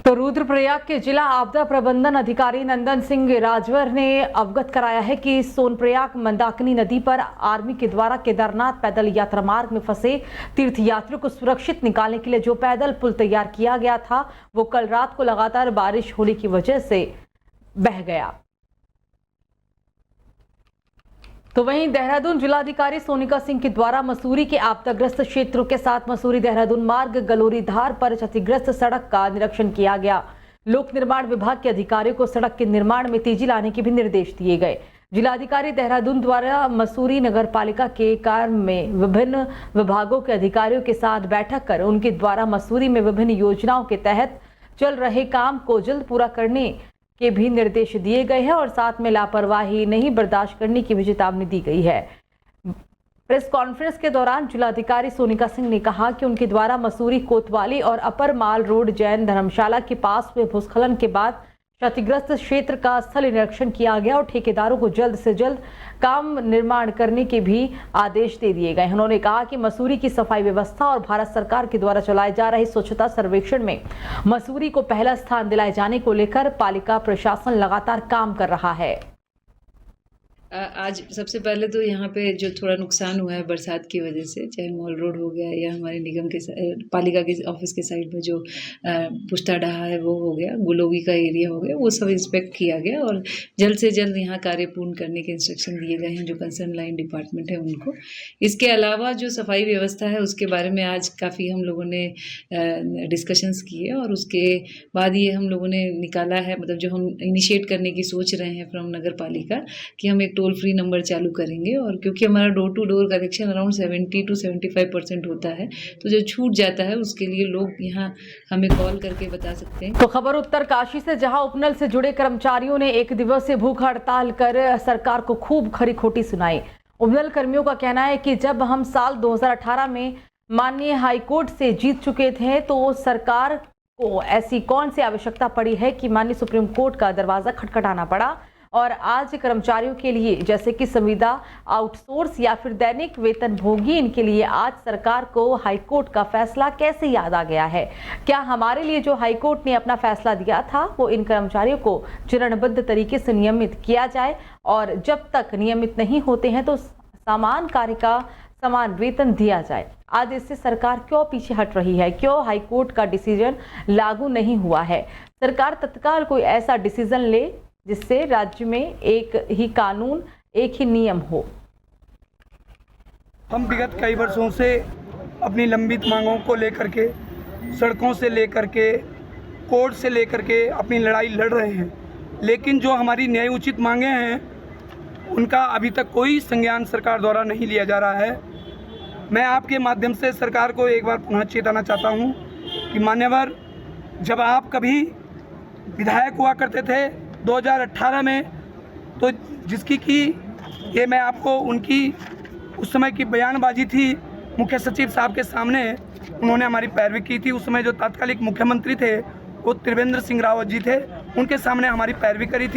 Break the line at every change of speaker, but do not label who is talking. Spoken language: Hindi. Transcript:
तो रुद्रप्रयाग के जिला आपदा प्रबंधन अधिकारी नंदन सिंह राजवर ने अवगत कराया है कि सोनप्रयाग मंदाकिनी नदी पर आर्मी के द्वारा केदारनाथ पैदल यात्रा मार्ग में फंसे तीर्थयात्रियों को सुरक्षित निकालने के लिए जो पैदल पुल तैयार किया गया था वो कल रात को लगातार बारिश होने की वजह से बह गया। तो वहीं देहरादून जिलाधिकारी सोनिका सिंह के द्वारा मसूरी के आपदाग्रस्त क्षेत्रों के साथ मसूरी देहरादून मार्ग गलोरी धार पर क्षतिग्रस्त सड़क का निरीक्षण किया गया। लोक निर्माण विभाग के अधिकारियों को सड़क के निर्माण में तेजी लाने के भी निर्देश दिए गए। जिलाधिकारी देहरादून द्वारा मसूरी नगर पालिका के कार्य में विभिन्न विभागों के अधिकारियों के साथ बैठक कर उनके द्वारा मसूरी में विभिन्न योजनाओं के तहत चल रहे काम को जल्द पूरा करने के भी निर्देश दिए गए हैं और साथ में लापरवाही नहीं बर्दाश्त करने की भी चेतावनी दी गई है। प्रेस कॉन्फ्रेंस के दौरान जिलाधिकारी सोनिका सिंह ने कहा कि उनके द्वारा मसूरी कोतवाली और अपर माल रोड जैन धर्मशाला के पास हुए भूस्खलन के बाद क्षतिग्रस्त क्षेत्र का स्थल निरीक्षण किया गया और ठेकेदारों को जल्द से जल्द काम निर्माण करने के भी आदेश दे दिए गए। उन्होंने कहा कि मसूरी की सफाई व्यवस्था और भारत सरकार के द्वारा चलाए जा रहे स्वच्छता सर्वेक्षण में मसूरी को पहला स्थान दिलाए जाने को लेकर पालिका प्रशासन लगातार काम कर रहा है।
आज सबसे पहले तो यहाँ पे जो थोड़ा नुकसान हुआ है बरसात की वजह से, चाहे मॉल रोड हो गया या हमारे निगम के पालिका के ऑफिस के साइड में जो पुश्ता डहा है वो हो गया, गुलोगी का एरिया हो गया, वो सब इंस्पेक्ट किया गया और जल्द से जल्द यहाँ कार्य पूर्ण करने के इंस्ट्रक्शन दिए गए हैं जो कंसर्न लाइन डिपार्टमेंट है उनको। इसके अलावा जो सफाई व्यवस्था है उसके बारे में आज काफ़ी हम लोगों ने डिस्कशंस किए और उसके बाद ये हम लोगों ने निकाला है, मतलब जो हम इनिशिएट करने की सोच रहे हैं फ्रॉम नगर पालिका कि हम एक टोल फ्री नंबर चालू करेंगे। और क्योंकि हमारा door to door collection around 70 to 75% होता है, तो जो छूट जाता है उसके लिए लोग यहाँ हमें कॉल करके बता सकते हैं।
तो खबर उत्तरकाशी से, जहां उपनल से जुड़े कर्मचारियों ने एक दिवसीय भूख हड़ताल कर सरकार को खूब खरी खोटी सुनाई। उपनल कर्मियों का कहना है कि जब हम साल 2018 में माननीय हाईकोर्ट से जीत चुके थे तो सरकार को ऐसी कौन सी आवश्यकता पड़ी है कि माननीय सुप्रीम कोर्ट का दरवाजा खटखटाना पड़ा। और आज कर्मचारियों के लिए जैसे कि संविदा आउटसोर्स या फिर दैनिक वेतन भोगी, इनके लिए आज सरकार को हाईकोर्ट का फैसला कैसे याद आ गया है। क्या हमारे लिए जो हाईकोर्ट ने अपना फैसला दिया था वो इन कर्मचारियों को चरणबद्ध तरीके से नियमित किया जाए और जब तक नियमित नहीं होते हैं तो समान कार्य का समान वेतन दिया जाए। आज इससे सरकार क्यों पीछे हट रही है, क्यों हाईकोर्ट का डिसीजन लागू नहीं हुआ है। सरकार तत्काल कोई ऐसा डिसीजन ले जिससे राज्य में एक ही कानून एक ही नियम हो।
हम विगत कई वर्षों से अपनी लंबित मांगों को लेकर के, सड़कों से लेकर के, कोर्ट से लेकर के अपनी लड़ाई लड़ रहे हैं, लेकिन जो हमारी न्याय उचित मांगे हैं उनका अभी तक कोई संज्ञान सरकार द्वारा नहीं लिया जा रहा है। मैं आपके माध्यम से सरकार को एक बार पुनः चेताना चाहता हूं कि मान्यवर, जब आप कभी विधायक हुआ करते थे 2018 में, तो जिसकी कि ये मैं आपको उनकी उस समय की बयानबाजी थी मुख्य सचिव साहब के सामने, उन्होंने हमारी पैरवी की थी। उस समय जो तत्कालिक मुख्यमंत्री थे वो त्रिवेंद्र सिंह रावत जी थे, उनके सामने हमारी पैरवी करी थी।